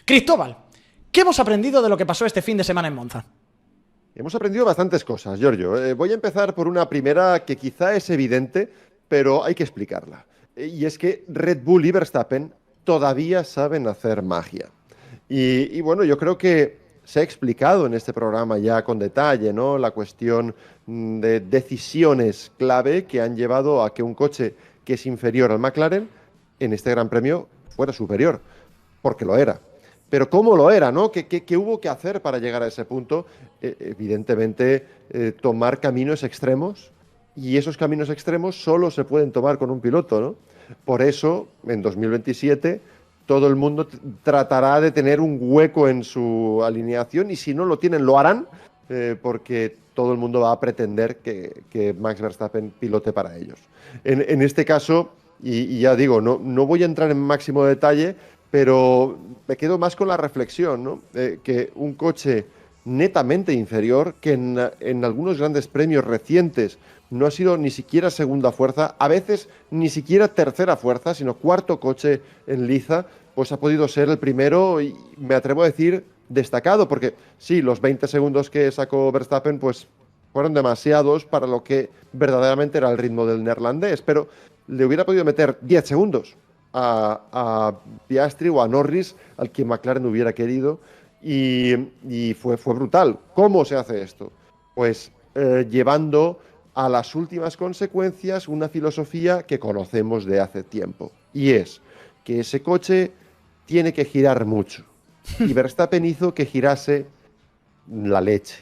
Cristóbal, ¿qué hemos aprendido de lo que pasó este fin de semana en Monza? Hemos aprendido bastantes cosas, Giorgio. Voy a empezar por una primera que quizá es evidente, pero hay que explicarla. Y es que Red Bull y Verstappen todavía saben hacer magia. Y bueno, yo creo que se ha explicado en este programa ya con detalle, ¿no? La cuestión de decisiones clave que han llevado a que un coche que es inferior al McLaren en este Gran Premio fuera superior, porque lo era. Pero ¿cómo lo era, no? ¿Qué hubo que hacer para llegar a ese punto? Evidentemente, tomar caminos extremos, y esos caminos extremos solo se pueden tomar con un piloto, ¿no? Por eso, en 2027, todo el mundo tratará de tener un hueco en su alineación, y si no lo tienen, lo harán, porque todo el mundo va a pretender que Max Verstappen pilote para ellos. En este caso, y ya digo, no voy a entrar en máximo detalle, pero me quedo más con la reflexión, ¿no? Que un coche netamente inferior, que en algunos grandes premios recientes no ha sido ni siquiera segunda fuerza, a veces ni siquiera tercera fuerza, sino cuarto coche en liza, pues ha podido ser el primero, y me atrevo a decir destacado, porque sí, los 20 segundos que sacó Verstappen, pues fueron demasiados para lo que verdaderamente era el ritmo del neerlandés, pero le hubiera podido meter 10 segundos a Piastri o a Norris, al que McLaren hubiera querido, y fue brutal. ¿Cómo se hace esto? Pues llevando a las últimas consecuencias una filosofía que conocemos de hace tiempo, y es que ese coche tiene que girar mucho, y Verstappen hizo que girase la leche.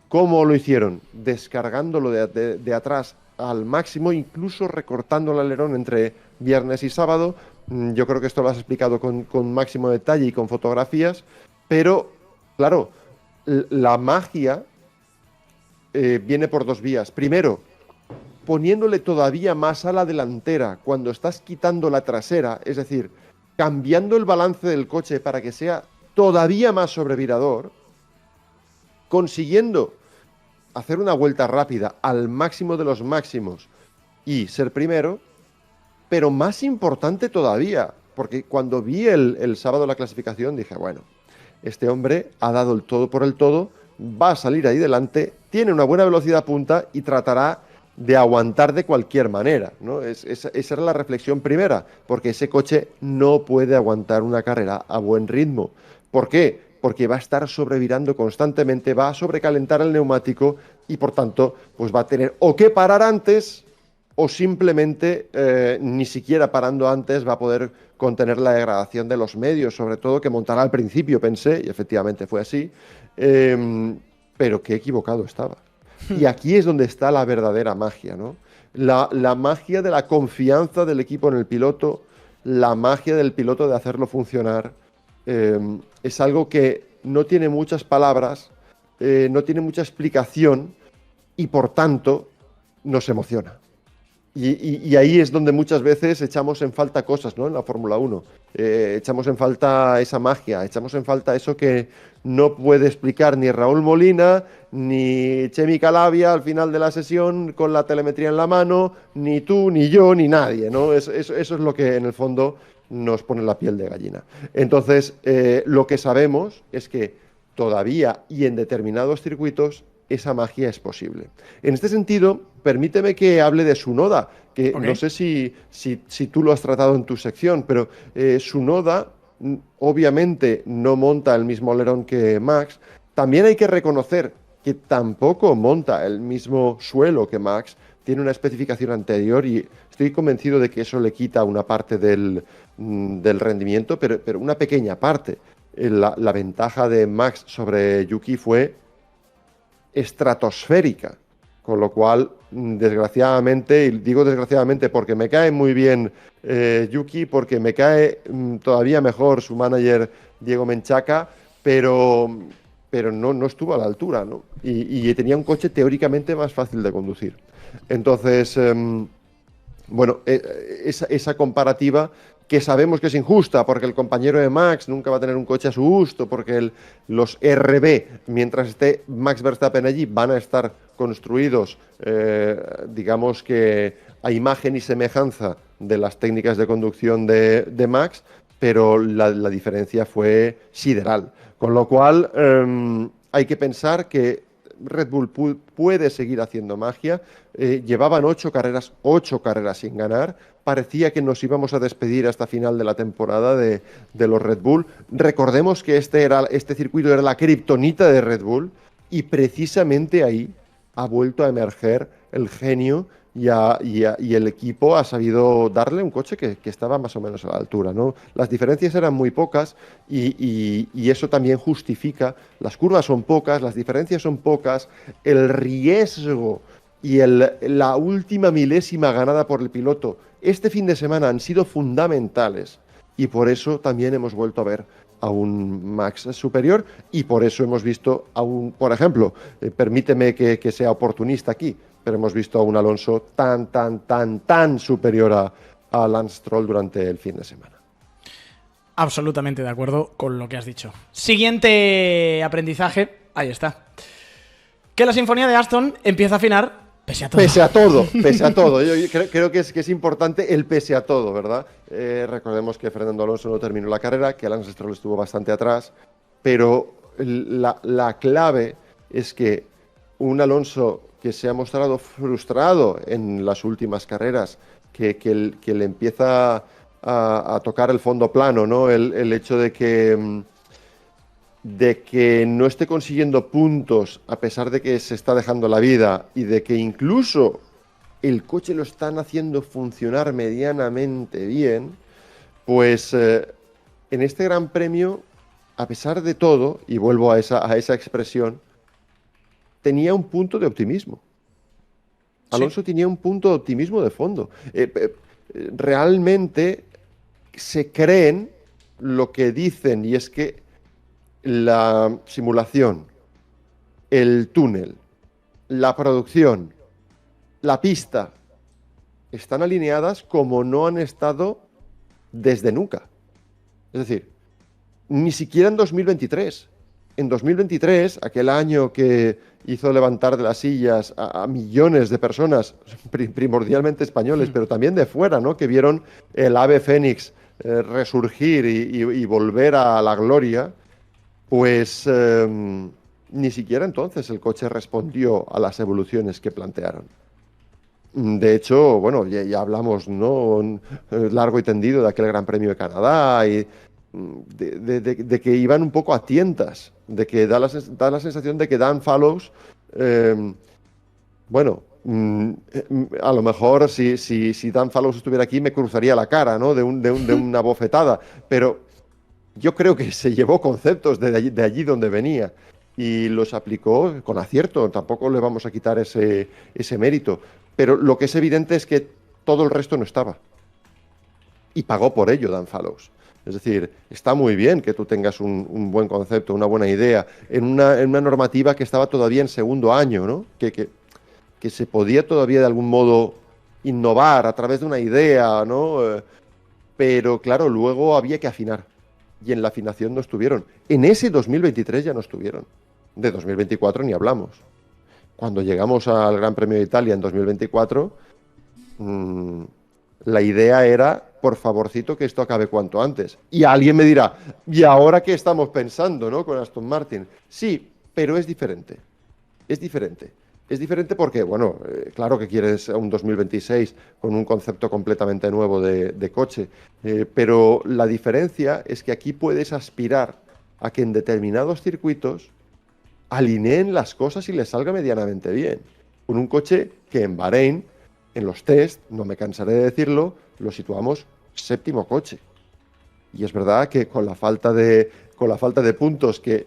¿Cómo lo hicieron? Descargándolo de atrás al máximo, incluso recortando el alerón entre viernes y sábado. Yo creo que esto lo has explicado con máximo detalle y con fotografías, pero claro, la magia viene por dos vías. Primero, poniéndole todavía más a la delantera cuando estás quitando la trasera, es decir, cambiando el balance del coche para que sea todavía más sobrevirador, consiguiendo hacer una vuelta rápida al máximo de los máximos y ser primero, pero más importante todavía, porque cuando vi el sábado la clasificación dije, bueno, este hombre ha dado el todo por el todo, va a salir ahí delante, tiene una buena velocidad punta y tratará de aguantar de cualquier manera, ¿no? Esa era la reflexión primera, porque ese coche no puede aguantar una carrera a buen ritmo. ¿Por qué? Porque va a estar sobrevirando constantemente, va a sobrecalentar el neumático y por tanto pues va a tener o que parar antes o simplemente ni siquiera parando antes va a poder contener la degradación de los medios, sobre todo que montará al principio, pensé, y efectivamente fue así, pero qué equivocado estaba. Y aquí es donde está la verdadera magia, ¿no? La magia de la confianza del equipo en el piloto, la magia del piloto de hacerlo funcionar, es algo que no tiene muchas palabras, no tiene mucha explicación y por tanto nos emociona. Y ahí es donde muchas veces echamos en falta cosas, ¿no? En la Fórmula 1. Echamos en falta esa magia, echamos en falta eso que no puede explicar ni Raúl Molina, ni Chemi Calabria al final de la sesión con la telemetría en la mano, ni tú, ni yo, ni nadie, ¿no? Eso es lo que en el fondo nos pone la piel de gallina. Entonces, lo que sabemos es que todavía y en determinados circuitos esa magia es posible. En este sentido, permíteme que hable de Tsunoda, que Ok. no sé si tú lo has tratado en tu sección, pero Tsunoda obviamente no monta el mismo alerón que Max. También hay que reconocer que tampoco monta el mismo suelo que Max, tiene una especificación anterior y estoy convencido de que eso le quita una parte del rendimiento, pero una pequeña parte. La ventaja de Max sobre Yuki fue estratosférica, con lo cual, desgraciadamente, y digo desgraciadamente porque me cae muy bien Yuki, porque me cae todavía mejor su manager Diego Menchaca, pero no estuvo a la altura, ¿no? Y tenía un coche teóricamente más fácil de conducir. Entonces, bueno, esa comparativa que sabemos que es injusta, porque el compañero de Max nunca va a tener un coche a su gusto, porque los RB, mientras esté Max Verstappen allí, van a estar construidos, digamos que a imagen y semejanza de las técnicas de conducción de Max, pero la diferencia fue sideral. Con lo cual, hay que pensar que Red Bull puede seguir haciendo magia. Llevaban 8 carreras sin ganar. Parecía que nos íbamos a despedir hasta final de la temporada de los Red Bull. Recordemos que este circuito era la kriptonita de Red Bull y precisamente ahí ha vuelto a emerger el genio y el equipo ha sabido darle un coche que estaba más o menos a la altura, ¿no? Las diferencias eran muy pocas y eso también justifica. Las curvas son pocas, las diferencias son pocas, el riesgo y la última milésima ganada por el piloto este fin de semana han sido fundamentales y por eso también hemos vuelto a ver a un Max superior y por eso hemos visto a un, por ejemplo, permíteme que sea oportunista aquí, pero hemos visto a un Alonso tan superior a Lance Stroll durante el fin de semana. Absolutamente de acuerdo con lo que has dicho. Siguiente aprendizaje, ahí está. Que la sinfonía de Aston empieza a afinar pese a todo. Pese a todo. Yo creo que es importante el pese a todo, ¿verdad? Recordemos que Fernando Alonso no terminó la carrera, que Lance Stroll estuvo bastante atrás, pero la clave es que un Alonso que se ha mostrado frustrado en las últimas carreras, que le empieza a tocar el fondo plano, ¿no? El hecho de que no esté consiguiendo puntos a pesar de que se está dejando la vida y de que incluso el coche lo están haciendo funcionar medianamente bien, pues en este Gran Premio, a pesar de todo, y vuelvo a esa expresión, tenía un punto de optimismo. Alonso tenía un punto de optimismo de fondo. Realmente se creen lo que dicen, y es que la simulación, el túnel, la producción, la pista, están alineadas como no han estado desde nunca. Es decir, ni siquiera en 2023. En 2023, aquel año que hizo levantar de las sillas a millones de personas, primordialmente españoles, pero también de fuera, ¿no? Que vieron el ave fénix resurgir y volver a la gloria, pues ni siquiera entonces el coche respondió a las evoluciones que plantearon. De hecho, bueno, ya hablamos, ¿no? Largo y tendido de aquel Gran Premio de Canadá y de que iban un poco a tientas, de que da la sensación de que Dan Fallows, bueno, a lo mejor si Dan Fallows estuviera aquí me cruzaría la cara, ¿no? De una bofetada, pero yo creo que se llevó conceptos de allí donde venía y los aplicó con acierto, tampoco le vamos a quitar ese mérito, pero lo que es evidente es que todo el resto no estaba y pagó por ello Dan Fallows. Es decir, está muy bien que tú tengas un buen concepto, una buena idea, en una normativa que estaba todavía en segundo año, ¿no? Que se podía todavía de algún modo innovar a través de una idea, ¿no? Pero claro, luego había que afinar. Y en la afinación no estuvieron. En ese 2023 ya no estuvieron. De 2024 ni hablamos. Cuando llegamos al Gran Premio de Italia en 2024, la idea era, por favorcito, que esto acabe cuanto antes. Y alguien me dirá, ¿y ahora qué estamos pensando, ¿no? Con Aston Martin? Sí, pero es diferente. Es diferente. Es diferente porque, bueno, claro que quieres un 2026 con un concepto completamente nuevo de coche, pero la diferencia es que aquí puedes aspirar a que en determinados circuitos alineen las cosas y les salga medianamente bien. Con un coche que en Bahrein, en los test, no me cansaré de decirlo, lo situamos séptimo coche. Y es verdad que con la falta de puntos que,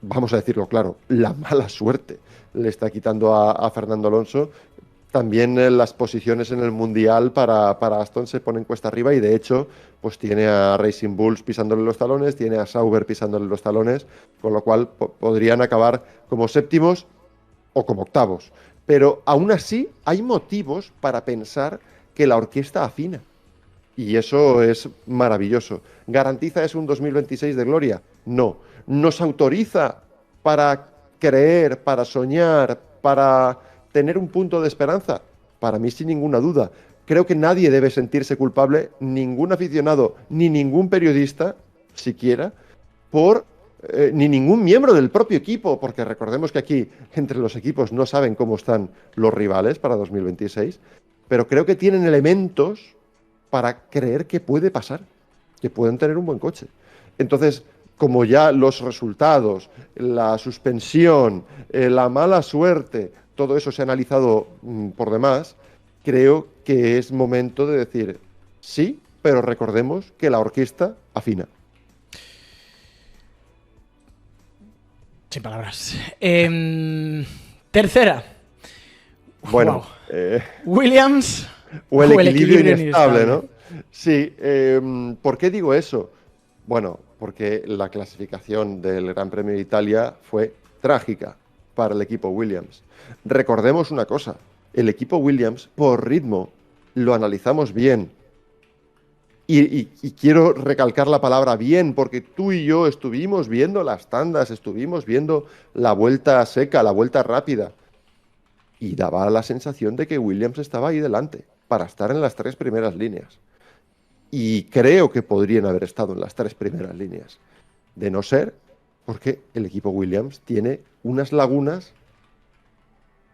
vamos a decirlo claro, la mala suerte le está quitando a Fernando Alonso, también las posiciones en el Mundial para Aston se ponen cuesta arriba y de hecho pues tiene a Racing Bulls pisándole los talones, tiene a Sauber pisándole los talones, con lo cual podrían acabar como séptimos o como octavos. Pero aún así hay motivos para pensar que la orquesta afina. Y eso es maravilloso. ¿Garantiza eso un 2026 de gloria? No. ¿Nos autoriza para creer, para soñar, para tener un punto de esperanza? Para mí, sin ninguna duda. creo que nadie debe sentirse culpable, ningún aficionado, ni ningún periodista, siquiera, ni ningún miembro del propio equipo, porque recordemos que aquí entre los equipos no saben cómo están los rivales para 2026, pero creo que tienen elementos para creer que puede pasar, que pueden tener un buen coche. Entonces, como ya los resultados, la suspensión, la mala suerte, todo eso se ha analizado por demás, creo que es momento de decir sí, pero recordemos que la orquesta afina. Sin palabras. Tercera. Bueno, wow. Williams o el equilibrio inestable, ¿no? Sí. ¿Por qué digo eso? Bueno, porque la clasificación del Gran Premio de Italia fue trágica para el equipo Williams. Recordemos una cosa, el equipo Williams, por ritmo, lo analizamos bien. Y quiero recalcar la palabra bien, porque tú y yo estuvimos viendo las tandas, estuvimos viendo la vuelta seca, la vuelta rápida. Y daba la sensación de que Williams estaba ahí delante, para estar en las 3 primeras líneas. Y creo que podrían haber estado en las 3 primeras líneas. De no ser porque el equipo Williams tiene unas lagunas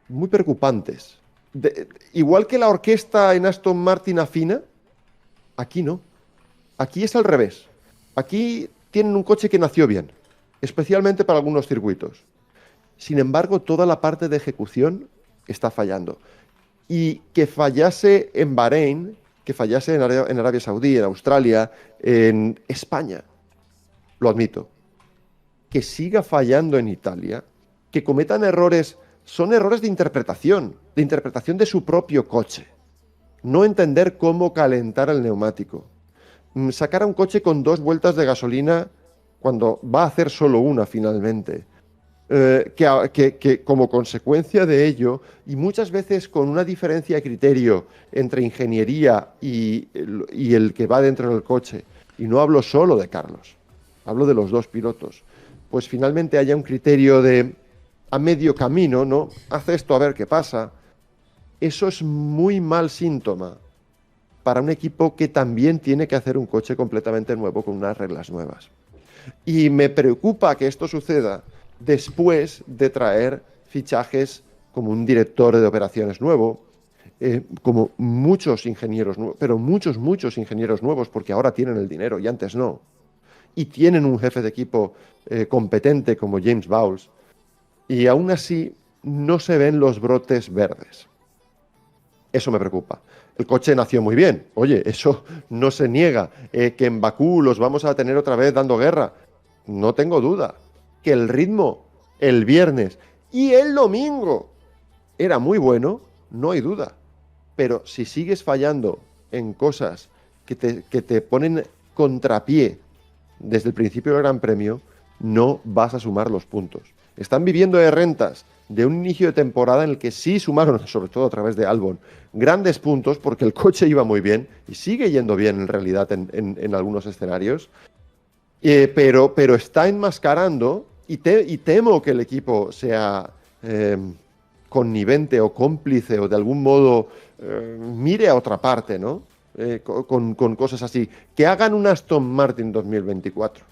muy preocupantes. Igual que la orquesta en Aston Martin afina, aquí no. Aquí es al revés. Aquí tienen un coche que nació bien, especialmente para algunos circuitos. Sin embargo, toda la parte de ejecución está fallando. Y que fallase en Bahrein, que fallase en Arabia Saudí, en Australia, en España, lo admito. Que siga fallando en Italia, que cometan errores, son errores de interpretación de su propio coche. No entender cómo calentar el neumático. Sacar a un coche con 2 vueltas de gasolina cuando va a hacer solo una finalmente. Que como consecuencia de ello, y muchas veces con una diferencia de criterio entre ingeniería y el que va dentro del coche, y no hablo solo de Carlos, hablo de los 2 pilotos, pues finalmente haya un criterio de a medio camino, ¿no? Haz esto a ver qué pasa. Eso es muy mal síntoma para un equipo que también tiene que hacer un coche completamente nuevo con unas reglas nuevas. Y me preocupa que esto suceda después de traer fichajes como un director de operaciones nuevo, como muchos ingenieros nuevos, pero muchos ingenieros nuevos, porque ahora tienen el dinero y antes no. Y tienen un jefe de equipo competente como James Bowles. Y aún así no se ven los brotes verdes. Eso me preocupa. El coche nació muy bien. Oye, eso no se niega. Que en Bakú los vamos a tener otra vez dando guerra. No tengo duda. Que el ritmo el viernes y el domingo era muy bueno, no hay duda. Pero si sigues fallando en cosas que te ponen contrapié desde el principio del Gran Premio, no vas a sumar los puntos. Están viviendo de rentas de un inicio de temporada en el que sí sumaron, sobre todo a través de Albon, grandes puntos porque el coche iba muy bien y sigue yendo bien en realidad en algunos escenarios, pero está enmascarando y temo que el equipo sea connivente o cómplice o de algún modo mire a otra parte, ¿no? Con cosas así. Que hagan un Aston Martin 2024.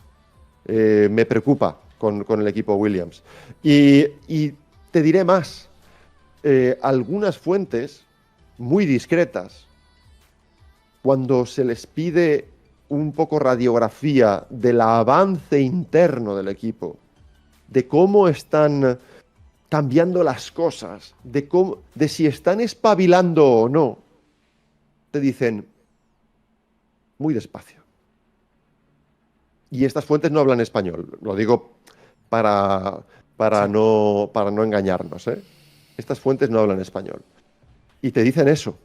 Me preocupa con el equipo Williams. Y te diré más. Algunas fuentes muy discretas, cuando se les pide un poco radiografía del avance interno del equipo, de cómo están cambiando las cosas, de si están espabilando o no, te dicen muy despacio. Y estas fuentes no hablan español, lo digo para no engañarnos, ¿eh? Estas fuentes no hablan español. Y te dicen eso,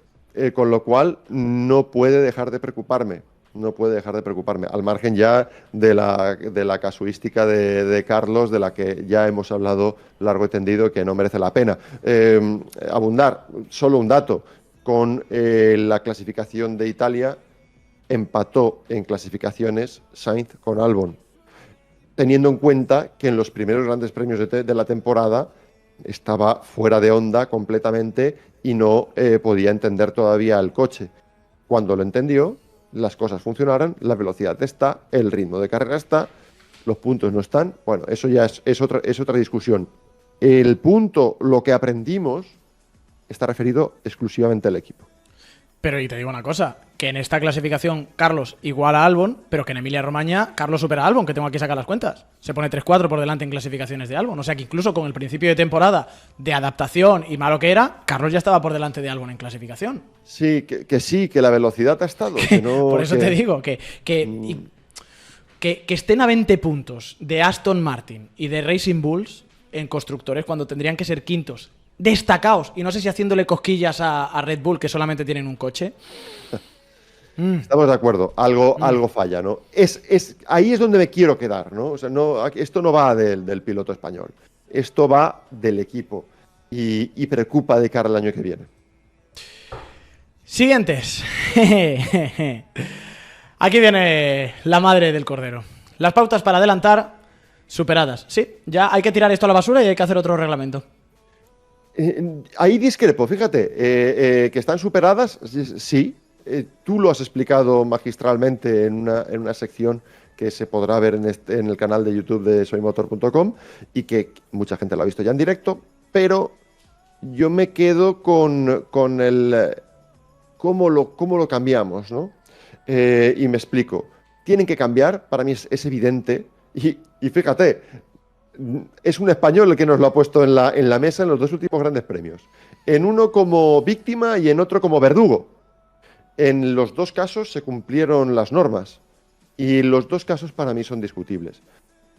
con lo cual no puede dejar de preocuparme. No puede dejar de preocuparme, al margen ya de la casuística de Carlos, de la que ya hemos hablado largo y tendido, que no merece la pena abundar. Solo un dato, con la clasificación de Italia, empató en clasificaciones Sainz con Albon, teniendo en cuenta que en los primeros grandes premios de la temporada estaba fuera de onda completamente y no podía entender todavía el coche. Cuando lo entendió, las cosas funcionaron, la velocidad está, el ritmo de carrera está, los puntos no están. Bueno, eso ya es otra discusión. El punto, lo que aprendimos, está referido exclusivamente al equipo. Pero y te digo una cosa, que en esta clasificación Carlos iguala a Albon, pero que en Emilia-Romagna Carlos supera a Albon, que tengo aquí sacar las cuentas. Se pone 3-4 por delante en clasificaciones de Albon. O sea que incluso con el principio de temporada de adaptación y malo que era, Carlos ya estaba por delante de Albon en clasificación. Sí, que la velocidad ha estado. Que no, por eso te digo que estén a 20 puntos de Aston Martin y de Racing Bulls en constructores cuando tendrían que ser quintos destacados, y no sé si haciéndole cosquillas a Red Bull, que solamente tienen un coche. Estamos de acuerdo, algo falla, ¿no? Ahí es donde me quiero quedar, ¿no? O sea, esto no va del piloto español, esto va del equipo y preocupa de cara al año que viene. Siguientes. Aquí viene la madre del cordero. Las pautas para adelantar superadas. Sí, ya hay que tirar esto a la basura y hay que hacer otro reglamento. Ahí discrepo, fíjate, que están superadas, sí. Tú lo has explicado magistralmente en una sección que se podrá ver en el canal de YouTube de soymotor.com y que mucha gente lo ha visto ya en directo, pero yo me quedo con el cómo lo cambiamos, ¿no? Y me explico. Tienen que cambiar, para mí es evidente, y fíjate, es un español el que nos lo ha puesto en la mesa en los dos últimos grandes premios. En uno como víctima y en otro como verdugo. En los dos casos se cumplieron las normas y los dos casos para mí son discutibles.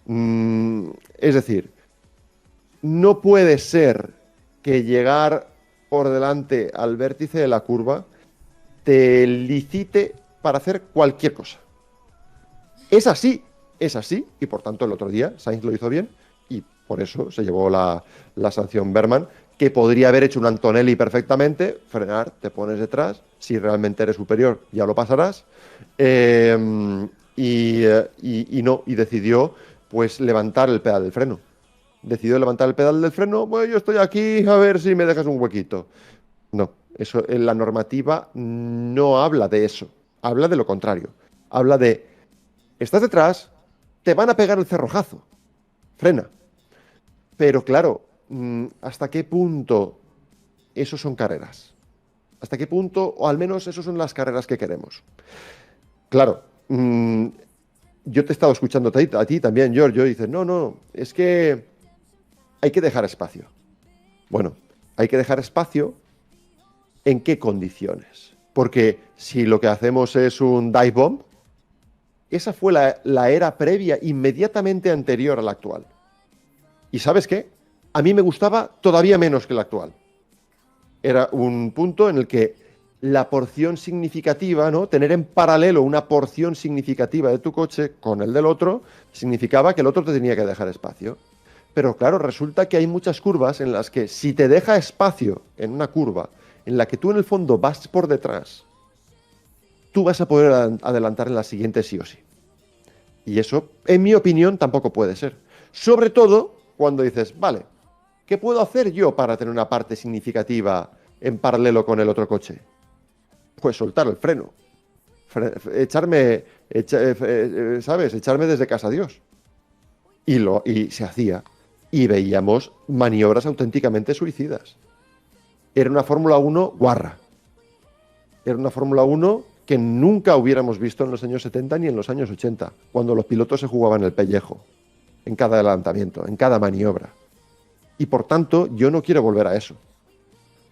Es decir, no puede ser que llegar por delante al vértice de la curva te licite para hacer cualquier cosa. Es así, y por tanto el otro día Sainz lo hizo bien y por eso se llevó la sanción Berman, que podría haber hecho un Antonelli perfectamente, frenar, te pones detrás, si realmente eres superior ya lo pasarás, y decidió pues levantar el pedal del freno. Decidió levantar el pedal del freno, bueno, yo estoy aquí, a ver si me dejas un huequito. No, eso en la normativa no habla de eso, habla de lo contrario. Habla de, estás detrás, te van a pegar el cerrojazo, frena. Pero claro, ¿hasta qué punto eso son carreras? ¿Hasta qué punto, o al menos eso son las carreras que queremos? Claro, yo te he estado escuchando a ti también, Giorgio, y dices, no, es que hay que dejar espacio. Bueno, hay que dejar espacio, ¿en qué condiciones? Porque si lo que hacemos es un dive bomb, esa fue la era previa, inmediatamente anterior a la actual. ¿Y sabes qué? A mí me gustaba todavía menos que la actual. Era un punto en el que la porción significativa, ¿no? Tener en paralelo una porción significativa de tu coche con el del otro, significaba que el otro te tenía que dejar espacio. Pero claro, resulta que hay muchas curvas en las que si te deja espacio en una curva en la que tú en el fondo vas por detrás, tú vas a poder adelantar en la siguiente sí o sí. Y eso, en mi opinión, tampoco puede ser. Sobre todo cuando dices, vale, ¿qué puedo hacer yo para tener una parte significativa en paralelo con el otro coche? Pues soltar el freno. Echarme desde casa a Dios. Y se hacía. Y veíamos maniobras auténticamente suicidas. Era una Fórmula 1 guarra. Era una Fórmula 1 que nunca hubiéramos visto en los años 70 ni en los años 80, cuando los pilotos se jugaban el pellejo, en cada adelantamiento, en cada maniobra. Y por tanto, yo no quiero volver a eso.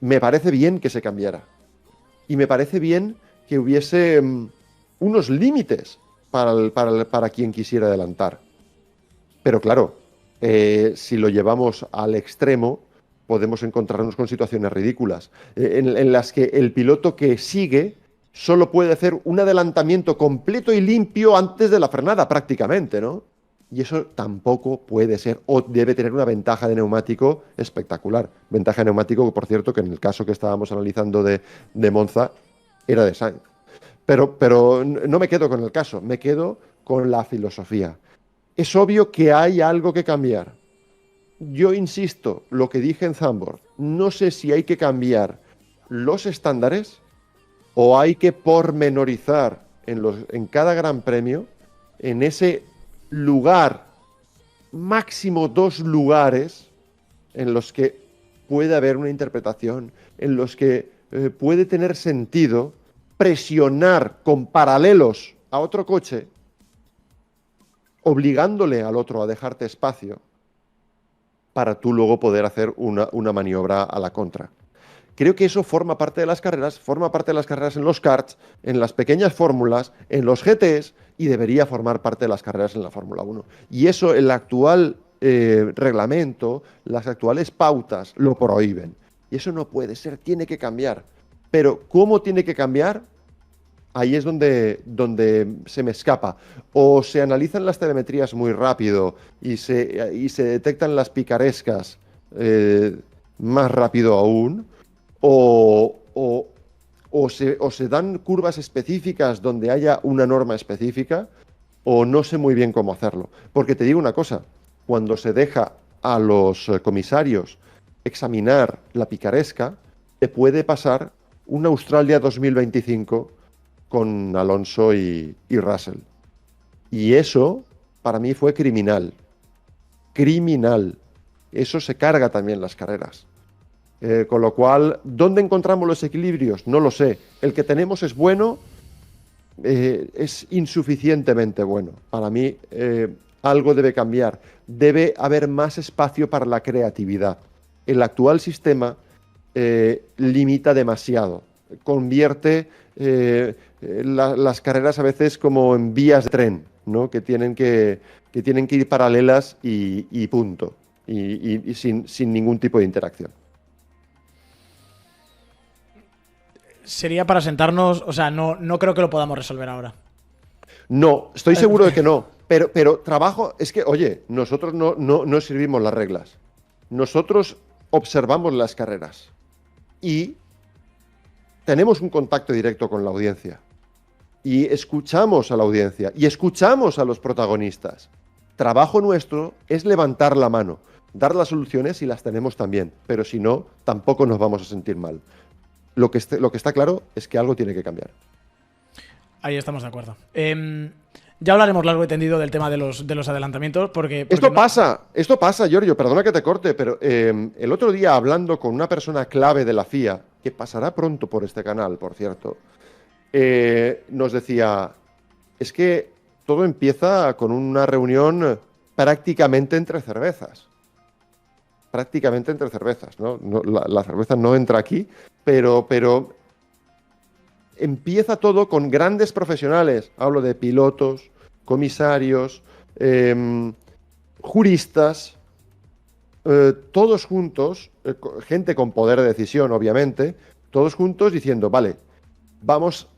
Me parece bien que se cambiara. Y me parece bien que hubiese unos límites para quien quisiera adelantar. Pero claro, si lo llevamos al extremo, podemos encontrarnos con situaciones ridículas, en las que el piloto que sigue solo puede hacer un adelantamiento completo y limpio antes de la frenada, prácticamente, ¿no? Y eso tampoco puede ser, o debe tener una ventaja de neumático espectacular. Ventaja de neumático, por cierto, que en el caso que estábamos analizando de Monza, era de Sainz. Pero no me quedo con el caso, me quedo con la filosofía. Es obvio que hay algo que cambiar. yo insisto, lo que dije en Zandvoort, no sé si hay que cambiar los estándares o hay que pormenorizar en cada gran premio, en ese lugar, máximo 2 lugares, en los que puede haber una interpretación, en los que puede tener sentido presionar con paralelos a otro coche, obligándole al otro a dejarte espacio para tú luego poder hacer una maniobra a la contra. Creo que eso forma parte de las carreras en los karts, en las pequeñas fórmulas, en los GTs y debería formar parte de las carreras en la Fórmula 1. Y eso el actual reglamento, las actuales pautas lo prohíben. Y eso no puede ser, tiene que cambiar. Pero ¿cómo tiene que cambiar? Ahí es donde se me escapa. O se analizan las telemetrías muy rápido y se detectan las picarescas más rápido aún, o se dan curvas específicas donde haya una norma específica, o no sé muy bien cómo hacerlo. Porque te digo una cosa, cuando se deja a los comisarios examinar la picaresca, te puede pasar una Australia 2025 con Alonso y Russell. Y eso, para mí, fue criminal. Criminal. Eso se carga también las carreras. Con lo cual, ¿dónde encontramos los equilibrios? No lo sé. El que tenemos es bueno, es insuficientemente bueno. Para mí, algo debe cambiar. Debe haber más espacio para la creatividad. El actual sistema limita demasiado. Convierte las carreras a veces como en vías de tren, ¿no? que tienen que ir paralelas y punto. Y sin ningún tipo de interacción. Sería para sentarnos, o sea, no creo que lo podamos resolver ahora. No, estoy seguro de que no. Pero trabajo, es que, oye, nosotros no escribimos las reglas. Nosotros observamos las carreras. Y tenemos un contacto directo con la audiencia. Y escuchamos a la audiencia. Y escuchamos a los protagonistas. Trabajo nuestro es levantar la mano, dar las soluciones y las tenemos también. Pero si no, tampoco nos vamos a sentir mal. Lo que está claro es que algo tiene que cambiar. Ahí estamos de acuerdo. Ya hablaremos largo y tendido del tema de los adelantamientos, porque esto pasa, Giorgio, perdona que te corte, pero el otro día hablando con una persona clave de la FIA, que pasará pronto por este canal, por cierto, nos decía, es que todo empieza con una reunión prácticamente entre cervezas. Prácticamente entre cervezas, ¿no? La cerveza no entra aquí, pero empieza todo con grandes profesionales. Hablo de pilotos, comisarios, juristas, todos juntos, gente con poder de decisión, obviamente, todos juntos diciendo, vale, vamos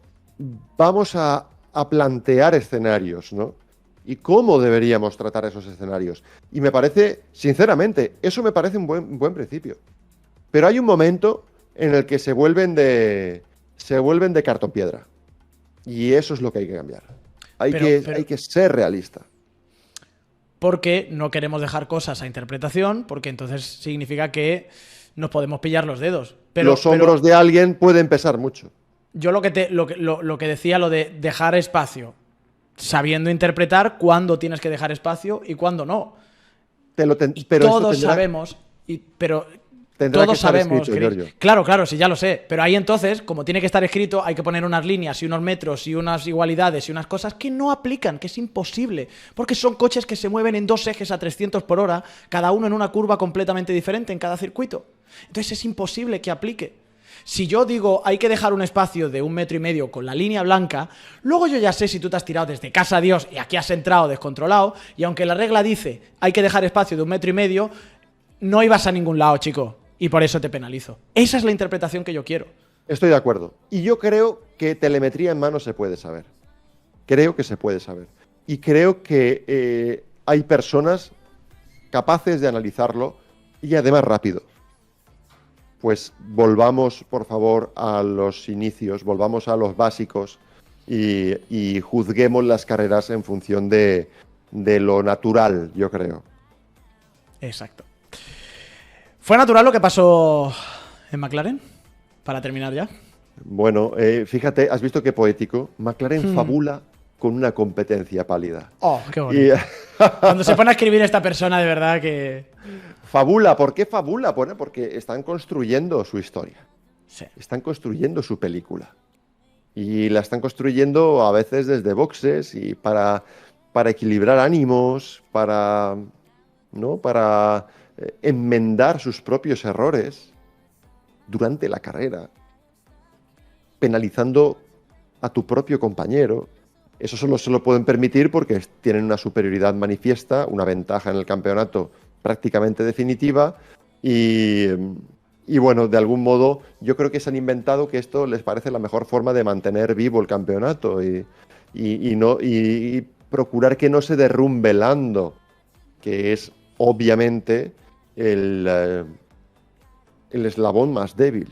a plantear escenarios, ¿no? Y cómo deberíamos tratar esos escenarios. Y me parece, sinceramente, eso me parece un buen principio. Pero hay un momento en el que se vuelven de cartón piedra. Y eso es lo que hay que cambiar. Hay que ser realista. Porque no queremos dejar cosas a interpretación, porque entonces significa que nos podemos pillar los dedos. Los hombros de alguien pueden pesar mucho. Yo lo que decía, lo de dejar espacio, sabiendo interpretar cuándo tienes que dejar espacio y cuándo no. Todos sabemos, pero todos sabemos. Claro, sí, ya lo sé. Pero ahí entonces, como tiene que estar escrito, hay que poner unas líneas y unos metros y unas igualdades y unas cosas que no aplican, que es imposible. Porque son coches que se mueven en 2 ejes a 300 por hora, cada uno en una curva completamente diferente en cada circuito. Entonces es imposible que aplique. Si yo digo hay que dejar un espacio de 1,5 metros con la línea blanca, luego yo ya sé si tú te has tirado desde casa a Dios y aquí has entrado descontrolado, y aunque la regla dice hay que dejar espacio de 1,5 metros, no ibas a ningún lado, chico, y por eso te penalizo. Esa es la interpretación que yo quiero. Estoy de acuerdo. Y yo creo que telemetría en mano se puede saber. Creo que se puede saber. Y creo que hay personas capaces de analizarlo y además rápido. Pues volvamos, por favor, a los inicios, volvamos a los básicos y juzguemos las carreras en función de lo natural, yo creo. Exacto. ¿Fue natural lo que pasó en McLaren? Para terminar ya. Bueno, fíjate, has visto qué poético. McLaren fabula con una competencia pálida. Oh, qué Y, bonito. Cuando se pone a escribir esta persona, de verdad que... fabula, ¿por qué fabula? Bueno, porque están construyendo su historia. Sí. Están construyendo su película. Y la están construyendo a veces desde boxes y para equilibrar ánimos, ¿no? Para enmendar sus propios errores durante la carrera, penalizando a tu propio compañero. Eso solo se lo pueden permitir porque tienen una superioridad manifiesta, una ventaja en el campeonato prácticamente definitiva y bueno, de algún modo yo creo que se han inventado que esto les parece la mejor forma de mantener vivo el campeonato y procurar que no se derrumbe Lando, que es obviamente el eslabón más débil,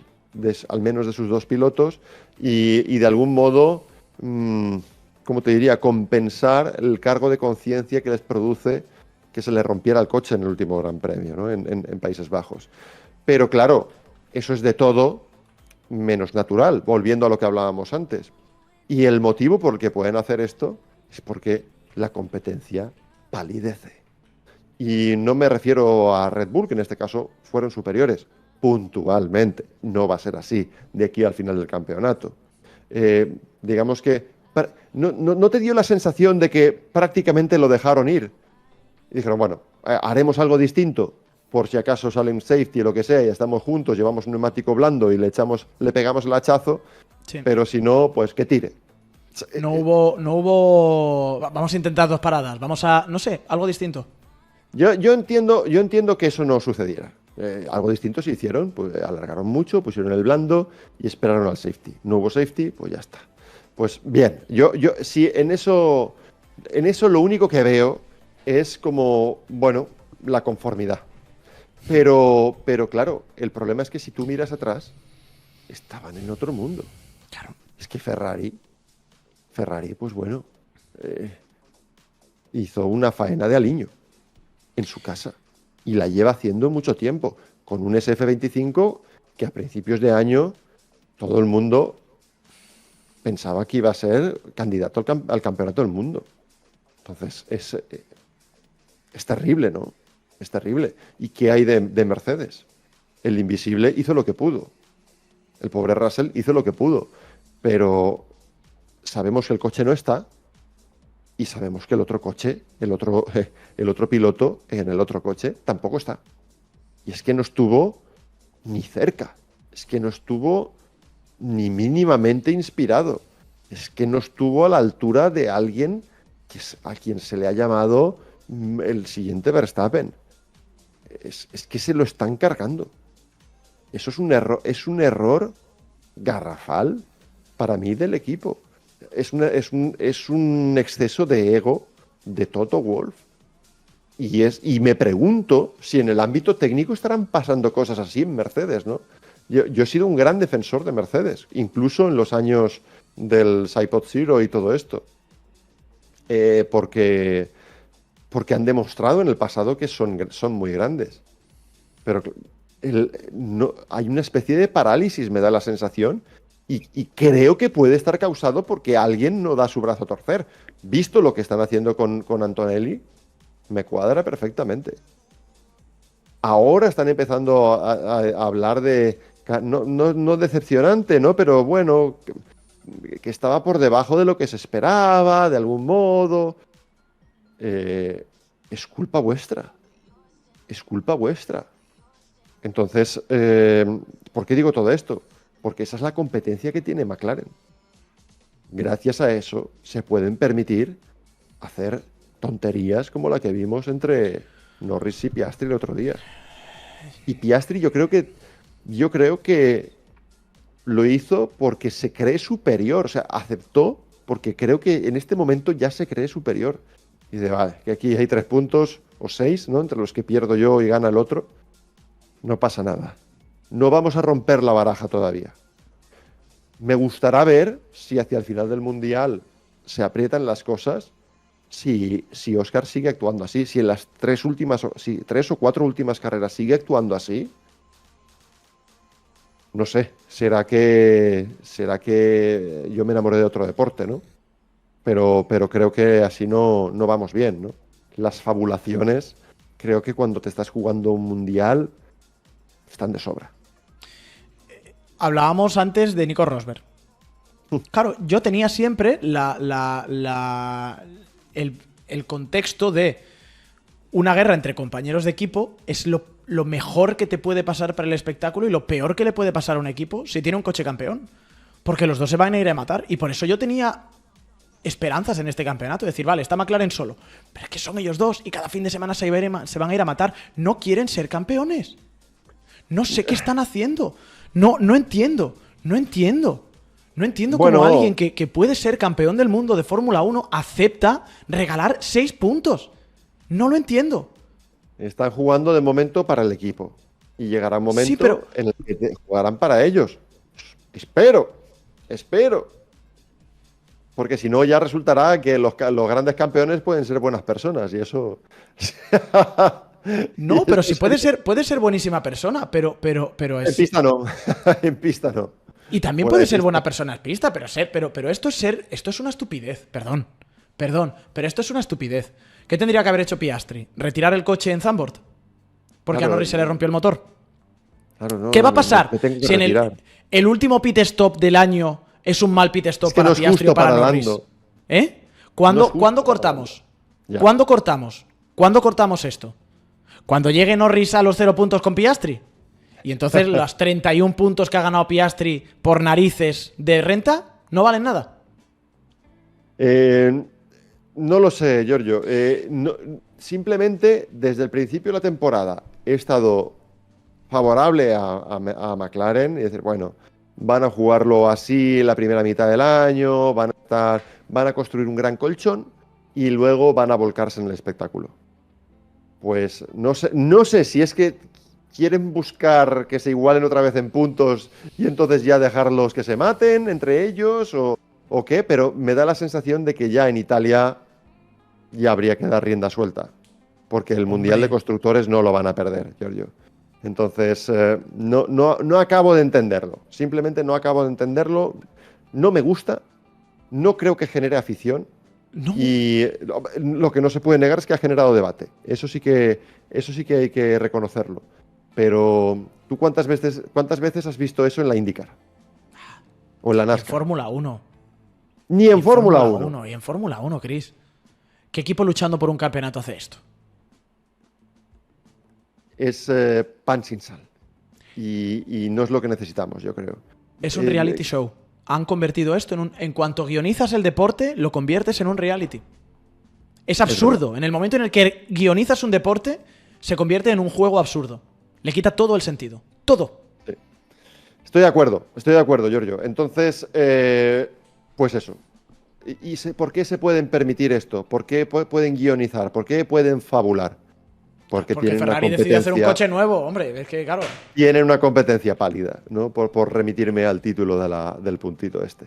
al menos de sus dos pilotos, y de algún modo, como te diría, compensar el cargo de conciencia que les produce que se le rompiera el coche en el último Gran Premio, ¿no? en Países Bajos. Pero claro, eso es de todo menos natural, volviendo a lo que hablábamos antes. Y el motivo por el que pueden hacer esto es porque la competencia palidece. Y no me refiero a Red Bull, que en este caso fueron superiores, puntualmente. No va a ser así de aquí al final del campeonato. Digamos que no te dio la sensación de que prácticamente lo dejaron ir. Y dijeron, bueno, haremos algo distinto, por si acaso sale un safety o lo que sea, y estamos juntos, llevamos un neumático blando y le pegamos el hachazo, Sí. pero si no, pues que tire. No hubo... Vamos a intentar 2 paradas. Vamos a... No sé, algo distinto. Yo entiendo que eso no sucediera. Algo distinto se hicieron, pues alargaron mucho, pusieron el blando y esperaron al safety. No hubo safety, pues ya está. Pues bien, yo sí, en eso lo único que veo es como, bueno, la conformidad. Pero claro, el problema es que si tú miras atrás, estaban en otro mundo. Claro. Es que Ferrari, pues bueno, hizo una faena de aliño en su casa y la lleva haciendo mucho tiempo, con un SF25 que a principios de año todo el mundo pensaba que iba a ser candidato al campeonato del mundo. Entonces es terrible, ¿no? Es terrible. ¿Y qué hay de Mercedes? El invisible hizo lo que pudo. El pobre Russell hizo lo que pudo. Pero sabemos que el coche no está y sabemos que el otro coche, el otro piloto en el otro coche tampoco está. Y es que no estuvo ni cerca. Es que no estuvo ni mínimamente inspirado. Es que no estuvo a la altura de alguien a quien se le ha llamado el siguiente Verstappen. Es que se lo están cargando. Eso es un error garrafal para mí del equipo. Es un exceso de ego de Toto Wolff. Y me pregunto si en el ámbito técnico estarán pasando cosas así en Mercedes, ¿no? Yo he sido un gran defensor de Mercedes, incluso en los años del iPod Zero y todo esto. Porque han demostrado en el pasado que son muy grandes. Pero hay una especie de parálisis, me da la sensación, y creo que puede estar causado porque alguien no da su brazo a torcer. Visto lo que están haciendo con Antonelli, me cuadra perfectamente. Ahora están empezando a hablar de... No decepcionante, ¿no? Pero bueno, que estaba por debajo de lo que se esperaba, de algún modo. Es culpa vuestra. Es culpa vuestra. Entonces, ¿por qué digo todo esto? Porque esa es la competencia que tiene McLaren. Gracias a eso se pueden permitir hacer tonterías como la que vimos entre Norris y Piastri el otro día. Y Piastri yo creo que lo hizo porque se cree superior, o sea, aceptó porque creo que en este momento ya se cree superior. Y dice, vale, que aquí hay 3 puntos o 6, ¿no? Entre los que pierdo yo y gana el otro. No pasa nada. No vamos a romper la baraja todavía. Me gustará ver si hacia el final del Mundial se aprietan las cosas si Oscar sigue actuando así, si en las tres o cuatro últimas carreras sigue actuando así, no sé, será que yo me enamoré de otro deporte, ¿no? Pero creo que así no vamos bien, ¿no? Las fabulaciones, creo que cuando te estás jugando un mundial, están de sobra. Hablábamos antes de Nico Rosberg. Claro, yo tenía siempre el contexto de una guerra entre compañeros de equipo es lo mejor que te puede pasar para el espectáculo y lo peor que le puede pasar a un equipo si tiene un coche campeón. Porque los dos se van a ir a matar. Y por eso yo tenía esperanzas en este campeonato. Decir, vale, está McLaren solo. Pero es que son ellos dos y cada fin de semana se van a ir a matar. No quieren ser campeones. No sé qué están haciendo. No entiendo. No entiendo Bueno, cómo alguien que puede ser campeón del mundo de Fórmula 1 acepta regalar 6 puntos. No lo entiendo. están jugando de momento para el equipo. Y llegará un momento Sí, pero en el que jugarán para ellos. Espero. Porque si no, ya resultará que los grandes campeones pueden ser buenas personas. Y eso. no, pero sí puede ser buenísima persona, pero En es. pista no. En pista no. Y también Fuera puede de ser pista. buena persona en pista, pero esto es una estupidez. Perdón, pero esto es una estupidez. ¿Qué tendría que haber hecho Piastri? ¿Retirar el coche en Zandvoort? Porque Claro, a Norris se le rompió el motor. Claro, no, ¿Qué va a pasar me tengo que si en retirar. el último pit stop del año es un mal pit stop Es que para no es Piastri justo o para para Norris? Lando. ¿Eh? No ¿Cuándo, es justo ¿cuándo para cortamos? Ya. ¿Cuándo cortamos? ¿Cuándo cortamos esto? ¿Cuando llegue Norris a los 0 puntos con Piastri? Y entonces los 31 puntos que ha ganado Piastri por narices de renta no valen nada. No lo sé, Giorgio. Simplemente desde el principio de la temporada he estado favorable a McLaren y decir, bueno, van a jugarlo así la primera mitad del año, van a construir un gran colchón y luego van a volcarse en el espectáculo. Pues no sé si es que quieren buscar que se igualen otra vez en puntos y entonces ya dejarlos que se maten entre ellos o qué, pero me da la sensación de que ya en Italia ya habría que dar rienda suelta, porque el Mundial de Constructores no lo van a perder, Giorgio. Entonces, no acabo de entenderlo, simplemente no acabo de entenderlo, no me gusta, no creo que genere afición. No. Y lo que no se puede negar es que ha generado debate. Eso sí que hay que reconocerlo. Pero, ¿tú cuántas veces has visto eso en la IndyCar? O en la En NASCAR. Fórmula 1. Ni en Fórmula 1. Y en Fórmula 1, Chris. ¿Qué equipo luchando por un campeonato hace esto? Es pan sin sal. Y no es lo que necesitamos, yo creo. Es un reality show. Han convertido esto en cuanto guionizas el deporte, lo conviertes en un reality. Es absurdo. En el momento en el que guionizas un deporte, se convierte en un juego absurdo. Le quita todo el sentido. Todo. Sí. Estoy de acuerdo, Giorgio. Entonces, pues eso. ¿Por qué se pueden permitir esto? ¿Por qué pueden guionizar? ¿Por qué pueden fabular? Porque tienen Ferrari una decidió hacer un competencia. coche nuevo, hombre. Es que, claro. Tienen una competencia pálida, ¿no? Por remitirme al título del puntito este.